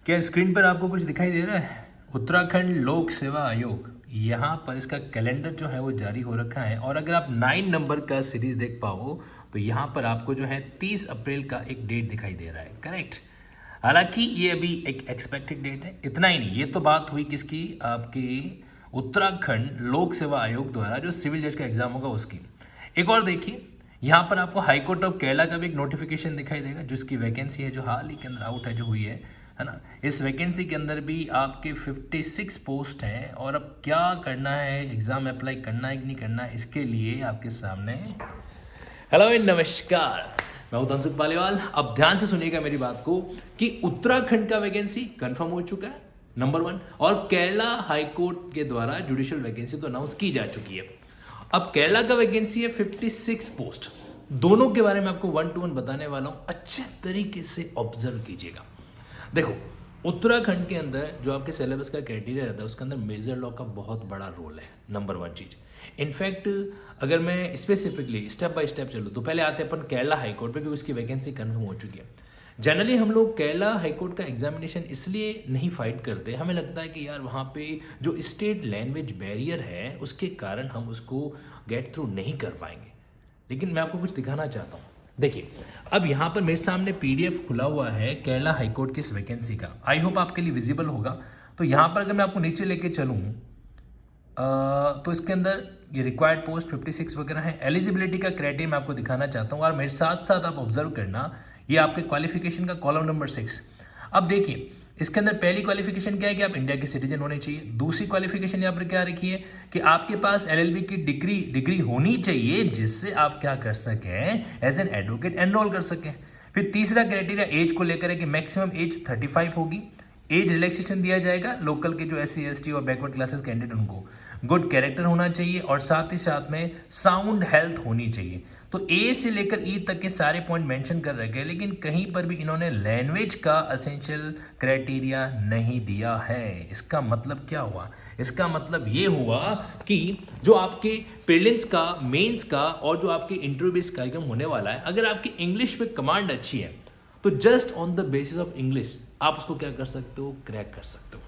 क्या स्क्रीन पर आपको कुछ दिखाई दे रहा है? उत्तराखंड लोक सेवा आयोग, यहाँ पर इसका कैलेंडर जो है वो जारी हो रखा है। और अगर आप 9 नंबर का सीरीज देख पाओ तो यहाँ पर आपको जो है 30 अप्रैल का एक डेट दिखाई दे रहा है, करेक्ट। हालांकि ये अभी एक एक्सपेक्टेड डेट है। इतना ही नहीं, ये तो बात हुई किसकी, आपकी उत्तराखंड लोक सेवा आयोग द्वारा जो सिविल जज का एग्जाम होगा उसकी। एक और देखिए, यहाँ पर आपको हाई कोर्ट ऑफ केरला का भी एक नोटिफिकेशन दिखाई देगा, जिसकी वैकेंसी है जो हाल ही के अंदर आउट है, जो हुई है ना। इस वैकेंसी के अंदर भी आपके 56 पोस्ट हैं। और अब क्या करना है, एग्जाम अप्लाई करना है कि नहीं करना है, इसके लिए आपके सामने हेलो नमस्कार, मैं हूं तनसुख पालीवाल। अब ध्यान से सुनिएगा मेरी बात को कि उत्तराखंड का वैकेंसी कंफर्म हो चुका है, नंबर 1। और केरला हाई कोर्ट के द्वारा जुडिशियल वैकेंसी तो अनाउंस की जा चुकी है। अब केरला का वैकेंसी है 56 पोस्ट। दोनों के बारे में आपको 1 to 1 बताने वाला हूं, अच्छे तरीके से ऑब्जर्व कीजिएगा। देखो, उत्तराखंड के अंदर जो आपके सिलेबस का क्राइटेरिया रहता है उसके अंदर मेजर लॉ का बहुत बड़ा रोल है, नंबर 1 चीज। इनफैक्ट अगर मैं स्पेसिफिकली स्टेप बाय स्टेप चलूँ तो पहले आते हैं अपन केरला हाई कोर्ट पे, क्योंकि उसकी वैकेंसी कन्फर्म हो चुकी है। जनरली हम लोग केरला हाई कोर्ट का एग्जामिनेशन इसलिए नहीं फाइट करते, हमें लगता है कि यार वहाँ पे जो स्टेट लैंग्वेज बैरियर है उसके कारण हम उसको गेट थ्रू नहीं कर पाएंगे। लेकिन मैं आपको कुछ दिखाना चाहता हूँ। देखिए, अब यहाँ पर मेरे सामने पीडीएफ खुला हुआ है केरला हाईकोर्ट की इस वैकेंसी का। आई होप आपके लिए विजिबल होगा। तो यहाँ पर अगर मैं आपको नीचे लेके चलूँ तो इसके अंदर ये रिक्वायर्ड पोस्ट 56 वगैरह है। एलिजिबिलिटी का क्राइटेरिया मैं आपको दिखाना चाहता हूँ, और मेरे साथ साथ आप ऑब्जर्व करना, ये आपके क्वालिफिकेशन का कॉलम नंबर 6। अब देखिए, इसके अंदर पहली क्वालिफिकेशन क्या है कि आप इंडिया के सिटीजन होने चाहिए। दूसरी क्वालिफिकेशन यहाँ पर क्या रखी है कि आपके पास एलएलबी की डिग्री होनी चाहिए, जिससे आप क्या कर सकें, एज एन एडवोकेट एनरोल कर सकें। फिर तीसरा क्राइटेरिया एज को लेकर है कि मैक्सिमम एज 35 होगी। एज रिलैक्सेशन दिया जाएगा लोकल के जो SC ST और बैकवर्ड क्लासेस कैंडिडेट उनको। गुड कैरेक्टर होना चाहिए और साथ ही साथ में साउंड हेल्थ होनी चाहिए। तो ए से लेकर ई तक के सारे पॉइंट मेंशन कर रखे हैं, लेकिन कहीं पर भी इन्होंने लैंग्वेज का असेंशियल क्राइटेरिया नहीं दिया है। इसका मतलब क्या हुआ? इसका मतलब ये हुआ कि जो आपके प्रीलिम्स का, मेंस का और जो आपके इंटरव्यू बेस्ड कार्यक्रम होने वाला है, अगर आपकी इंग्लिश में कमांड अच्छी है तो just on the basis of English आप उसको क्या कर सकते हो, क्रैक कर सकते हो।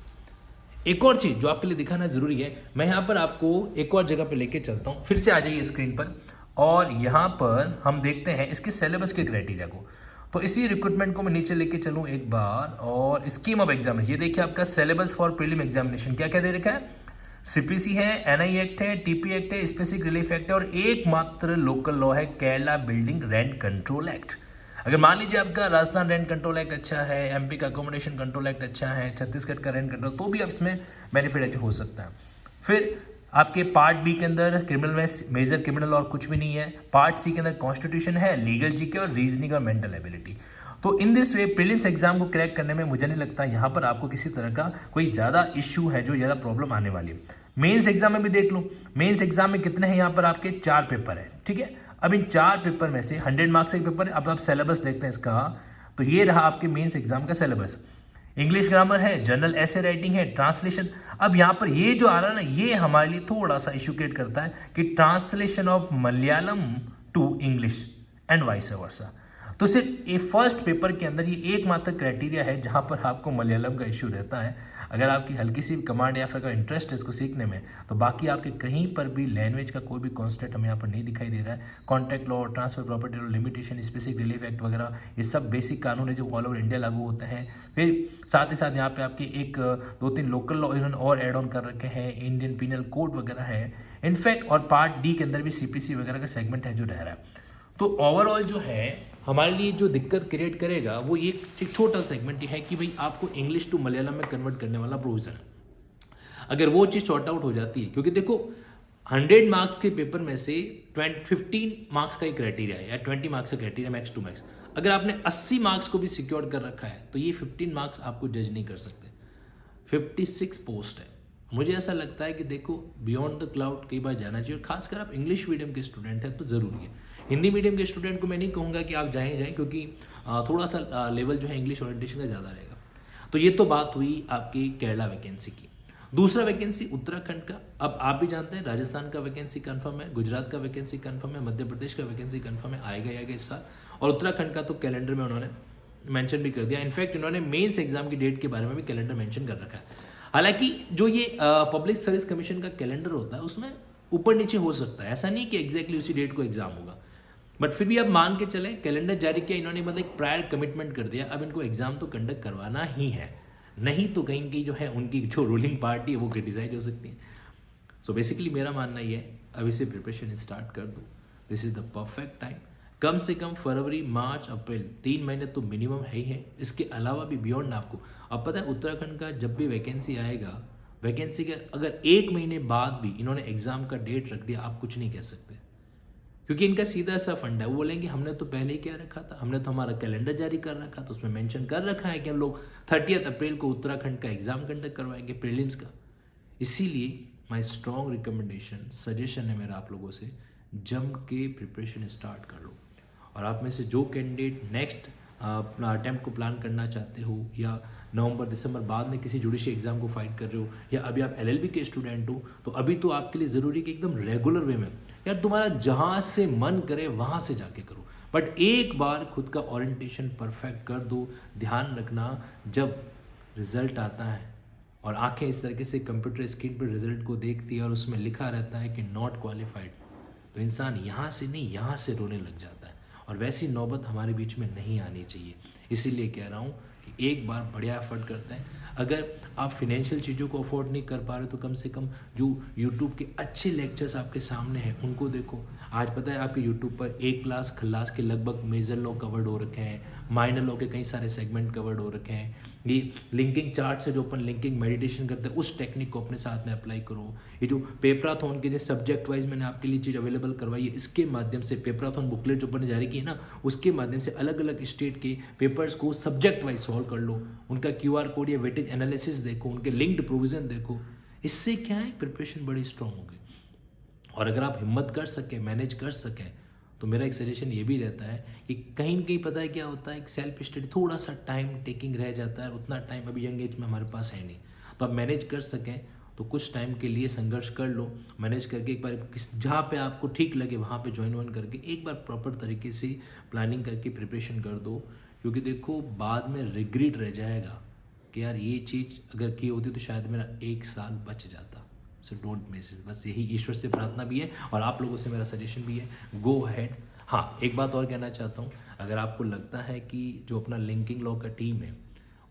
एक और चीज जो आपके लिए दिखाना जरूरी है, मैं यहां पर आपको एक और जगह पे लेके चलता हूं। फिर से आ जाइए स्क्रीन पर, और यहां पर हम देखते हैं इसके सिलेबस के क्राइटेरिया को। तो इसी रिक्रूटमेंट को मैं नीचे लेके चलूं एक बार, और स्कीम ऑफ एग्जामिनेशन, ये देखिए आपका सिलेबस फॉर प्रीलिम एग्जामिनेशन क्या क्या दे रखा है। CPC है, NI एक्ट है, TP एक्ट है, स्पेसिफिक रिलीफ एक्ट है, और एकमात्र लोकल लॉ है Kerala building rent control act. अगर मान लीजिए आपका राजस्थान रेंट कंट्रोल एक्ट अच्छा है, MP का अकोमोडेशन कंट्रोल एक्ट अच्छा है, छत्तीसगढ़ का रेंट कंट्रोल, तो भी आप इसमें बेनिफिट हो सकता है। फिर आपके पार्ट बी के अंदर क्रिमिनल में मेजर क्रिमिनल और कुछ भी नहीं है। पार्ट सी के अंदर कॉन्स्टिट्यूशन है, लीगल जीके और रीजनिंग और मेंटल एबिलिटी। तो in this way prelims exam को क्रैक करने में मुझे नहीं लगता यहाँ पर आपको किसी तरह का कोई ज़्यादा इश्यू है, जो ज़्यादा प्रॉब्लम आने वाली है। मेंस एग्जाम में भी देख लो, मेंस एग्जाम में कितने हैं यहाँ पर आपके 4 पेपर है, ठीक है। अब इन 4 पेपर में से 100 मार्क्स का एक पेपर है। अब आप सिलेबस देखते हैं इसका, तो ये रहा आपके मेंस एग्जाम का सिलेबस। इंग्लिश ग्रामर है, जनरल ऐसे राइटिंग है, ट्रांसलेशन। अब यहाँ पर ये जो आ रहा है ना, ये हमारे लिए थोड़ा सा इशू क्रिएट करता है कि translation of Malayalam to English and vice versa. तो सिर्फ ये फर्स्ट पेपर के अंदर ये एकमात्र क्राइटेरिया है जहाँ पर आपको मलयालम का इशू रहता है। अगर आपकी हल्की सी कमांड या फिर अगर इंटरेस्ट है इसको सीखने में, तो बाकी आपके कहीं पर भी लैंग्वेज का कोई भी कॉन्सेप्ट हमें यहाँ पर नहीं दिखाई दे रहा है। Contract law, transfer property law, limitation, specific relief act वगैरह, ये सब बेसिक कानून है जो ऑल ओवर इंडिया लागू होते हैं। फिर साथ ही साथ यहाँ पे आपके 1-2-3 लोकल लॉ इन्होंने और एड ऑन कर रखे हैं, इंडियन पीनल कोड वगैरह है इनफैक्ट। और पार्ट डी के अंदर भी CPC वगैरह का सेगमेंट है जो रह रहा है। तो ओवरऑल जो है हमारे लिए जो दिक्कत क्रिएट करेगा वो ये एक छोटा सेगमेंट है कि भाई आपको इंग्लिश टू मलयालम में कन्वर्ट करने वाला प्रोविजन, अगर वो चीज़ शॉर्ट आउट हो जाती है, क्योंकि देखो 100 मार्क्स के पेपर में से 15 मार्क्स का ही क्राइटेरिया है या 20 मार्क्स का क्राइटेरिया मैक्स टू मैक्स। अगर आपने 80 मार्क्स को भी सिक्योर कर रखा है तो ये 15 मार्क्स आपको जज नहीं कर सकते। 56 पोस्ट है। मुझे ऐसा लगता है कि देखो बियॉन्ड द क्लाउड कई बार जाना चाहिए, और खासकर आप इंग्लिश मीडियम के स्टूडेंट हैं तो ज़रूरी है। हिंदी मीडियम के स्टूडेंट को मैं नहीं कहूँगा कि आप जाएं, क्योंकि थोड़ा सा लेवल जो है इंग्लिश ओरिएंटेशन का ज़्यादा रहेगा। तो ये तो बात हुई आपकी केरला वैकेंसी की। दूसरा वैकेंसी उत्तराखंड का। अब आप भी जानते हैं राजस्थान का वैकेंसी कंफर्म है, गुजरात का वैकेंसी कंफर्म है, मध्य प्रदेश का वैकेंसी कंफर्म है, आएगा इस साल। और उत्तराखंड का तो कैलेंडर में उन्होंने मेंशन भी कर दिया। इनफैक्ट इन्होंने मेंस एग्जाम की डेट के बारे में भी कैलेंडर मेंशन कर रखा है। हालांकि जो ये पब्लिक सर्विस कमीशन का कैलेंडर होता है उसमें ऊपर नीचे हो सकता है, ऐसा नहीं कि एग्जैक्टली उसी डेट को एग्जाम होगा, बट फिर भी अब मान के चले कैलेंडर जारी किया इन्होंने, मतलब एक प्रायर कमिटमेंट कर दिया, अब इनको एग्जाम तो कंडक्ट करवाना ही है, नहीं तो कहीं की जो है उनकी जो रूलिंग पार्टी है वो क्रिटिसाइज हो सकती है। सो बेसिकली मेरा मानना ये है अभी से प्रिपरेशन स्टार्ट कर दो, this is the perfect time. कम से कम फरवरी मार्च अप्रैल 3 महीने तो मिनिमम है ही है, इसके अलावा भी बियॉन्ड आपको। अब पता है उत्तराखंड का जब भी वैकेंसी आएगा, वैकेंसी के अगर 1 महीने बाद भी इन्होंने एग्जाम का डेट रख दिया, आप कुछ नहीं कह सकते, क्योंकि इनका सीधा सा फंड है। वो बोलेंगे हमने तो पहले ही क्या रखा था, हमने तो हमारा कैलेंडर जारी कर रखा था, उसमें मेंशन कर रखा है कि हम लोग 30 अप्रैल को उत्तराखंड का एग्जाम कंडक्ट करवाएंगे प्रीलिम्स का। इसीलिए माय स्ट्रॉन्ग रिकमेंडेशन सजेशन है मेरा आप लोगों से, जम के प्रिपरेशन स्टार्ट कर लो। और आप में से जो कैंडिडेट नेक्स्ट अपना अटैम्प्ट को प्लान करना चाहते हो, या नवंबर दिसंबर बाद में किसी जुडिशियल एग्जाम को फाइट कर रहे हो, या अभी आप एलएलबी के स्टूडेंट हो, तो अभी तो आपके लिए ज़रूरी कि एकदम रेगुलर वे में यार तुम्हारा जहाँ से मन करे वहाँ से जाके करो, बट एक बार खुद का ओरिएंटेशन परफेक्ट कर दो। ध्यान रखना जब रिजल्ट आता है और आंखें इस तरीके से कंप्यूटर स्क्रीन पर रिजल्ट को देखती है और उसमें लिखा रहता है कि नॉट क्वालिफाइड, तो इंसान यहाँ से नहीं यहाँ से रोने लग जाता है, और वैसी नौबत हमारे बीच में नहीं आनी चाहिए। इसीलिए कह रहा हूँ कि एक बार बढ़िया एफर्ट करते हैं। अगर आप फिनेंशियल चीज़ों को अफोर्ड नहीं कर पा रहे तो कम से कम जो यूट्यूब के अच्छे लेक्चर्स आपके सामने हैं उनको देखो। आज पता है आपके यूट्यूब पर एक क्लास खल्लास के लगभग मेजर लॉ कवर्ड हो रखे हैं, माइनर लॉ के कई सारे सेगमेंट कवर्ड हो रखे हैं। ये लिंकिंग चार्ट से जो अपन लिंकिंग मेडिटेशन करते हैं उस टेक्निक को अपने साथ में अप्लाई करो। ये जो पेपराथॉन के जो सब्जेक्ट वाइज मैंने आपके लिए चीज़ अवेलेबल करवाई है, इसके माध्यम से पेपराथॉन बुकलेट जो अपन जारी की है ना, उसके माध्यम से अलग अलग स्टेट के पेपर्स को सब्जेक्ट वाइज सॉल्व कर लो, उनका QR कोड या वेटेज एनालिसिस देखो, उनके लिंक्ड प्रोविजन देखो। इससे क्या है प्रिपरेशन बड़ी स्ट्रांग होगी। और अगर आप हिम्मत कर सकें, मैनेज कर सकें, तो मेरा एक सजेशन ये भी रहता है कि कहीं कहीं पता है क्या होता है, एक सेल्फ स्टडी थोड़ा सा टाइम टेकिंग रह जाता है, उतना टाइम अभी यंग एज में हमारे पास है नहीं, तो आप मैनेज कर सकें तो कुछ टाइम के लिए संघर्ष कर लो। मैनेज करके एक बार जहाँ पे आपको ठीक लगे वहाँ पे ज्वाइन वन करके एक बार प्रॉपर तरीके से प्लानिंग करके प्रिपरेशन कर दो, क्योंकि देखो बाद में रिग्रेट रह जाएगा कि यार ये चीज़ अगर की होती तो शायद मेरा 1 साल बच जाता। सो डोंट मिस इट, बस यही ईश्वर से प्रार्थना भी है और आप लोगों से मेरा सजेशन भी है, गो अहेड। हाँ, एक बात और कहना चाहता हूँ, अगर आपको लगता है कि जो अपना लिंकिंग लॉ का टीम है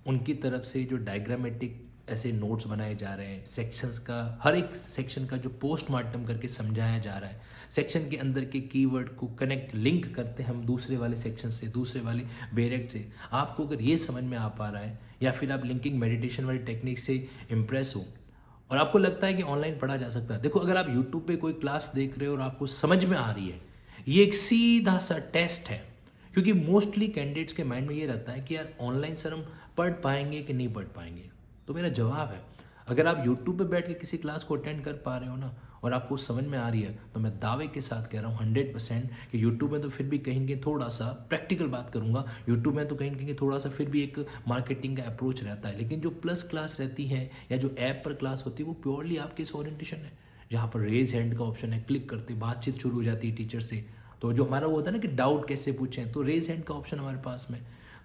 उनकी तरफ से जो डायग्रामेटिक ऐसे नोट्स बनाए जा रहे हैं, सेक्शंस का हर एक सेक्शन का जो पोस्टमार्टम करके समझाया जा रहा है, सेक्शन के अंदर के कीवर्ड को कनेक्ट लिंक करते हैं हम दूसरे वाले सेक्शन से, दूसरे वाले बेरेक्ट से, आपको अगर ये समझ में आ पा रहा है, या फिर आप लिंकिंग मेडिटेशन वाली टेक्निक से इम्प्रेस हो और आपको लगता है कि ऑनलाइन पढ़ा जा सकता है। देखो, अगर आप यूट्यूब पे कोई क्लास देख रहे हो और आपको समझ में आ रही है, ये एक सीधा सा टेस्ट है, क्योंकि मोस्टली कैंडिडेट्स के माइंड में ये रहता है कि यार ऑनलाइन सर हम पढ़ पाएंगे कि नहीं पढ़ पाएंगे। तो मेरा जवाब है, अगर आप यूट्यूब पे बैठ के किसी क्लास को अटेंड कर पा रहे हो ना और आपको समझ में आ रही है, तो मैं दावे के साथ कह रहा हूँ 100% कि यूट्यूब में तो फिर भी कहीं कहीं थोड़ा सा प्रैक्टिकल बात करूँगा, यूट्यूब में तो कहीं कहीं थोड़ा सा फिर भी एक मार्केटिंग का अप्रोच रहता है, लेकिन जो प्लस क्लास रहती है या जो ऐप पर क्लास होती है वो प्योरली आपकी इस ओरिएंटेशन है, जहाँ पर रेज हैंड का ऑप्शन है, क्लिक करते बातचीत शुरू हो जाती है टीचर से। तो जो हमारा वो होता है ना कि डाउट कैसे पूछें, तो रेज हैंड का ऑप्शन हमारे पास में,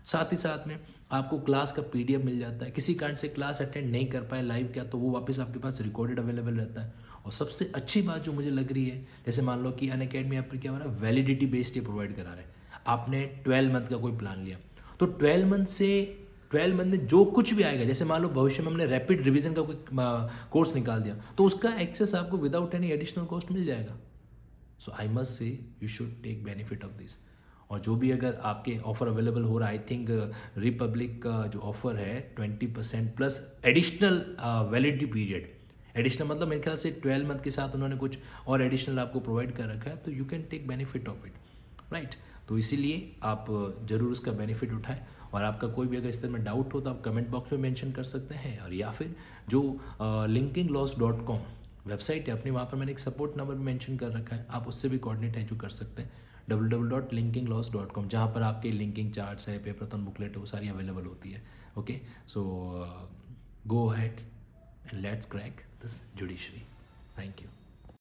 साथ ही साथ में आपको क्लास का PDF मिल जाता है। किसी कारण से क्लास अटेंड नहीं कर पाए लाइव क्या, तो वो वापस आपके पास रिकॉर्डेड अवेलेबल रहता है। और सबसे अच्छी बात जो मुझे लग रही है, जैसे मान लो कि अनअकैडमी आप पर क्या हो रहा है, वैलिडिटी बेस्ड ये प्रोवाइड करा रहे हैं। आपने 12 मंथ का कोई प्लान लिया, तो 12 मंथ में जो कुछ भी आएगा, जैसे मान लो भविष्य में हमने रैपिड रिवीजन का कोई कोर्स निकाल दिया, तो उसका एक्सेस आपको विदाउट एनी एडिशनल कॉस्ट मिल जाएगा। So I must say you should take benefit of this. और जो भी अगर आपके ऑफर अवेलेबल हो रहा है, आई थिंक रिपब्लिक का जो ऑफर है 20% plus additional validity period, additional मतलब मेरे ख्याल से 12 मंथ के साथ उन्होंने कुछ और एडिशनल आपको प्रोवाइड कर रखा है, तो you can take benefit of it, right. तो इसीलिए आप ज़रूर उसका बेनिफिट उठाएं। और आपका कोई भी अगर इस तरह में डाउट हो तो आप कमेंट बॉक्स में मेंशन कर सकते हैं, और या फिर जो linkinglaws.com वेबसाइट है अपनी, वहाँ पर मैंने एक सपोर्ट नंबर मेंशन कर रखा है, आप उससे भी कोऑर्डिनेट है जो कर सकते हैं, www.linkinglaws.com, जहाँ पर आपके लिंकिंग चार्ट्स है, पेपराथॉन बुकलेट है, वो सारी अवेलेबल होती है। Okay, so go ahead and let's crack this judiciary. Thank you.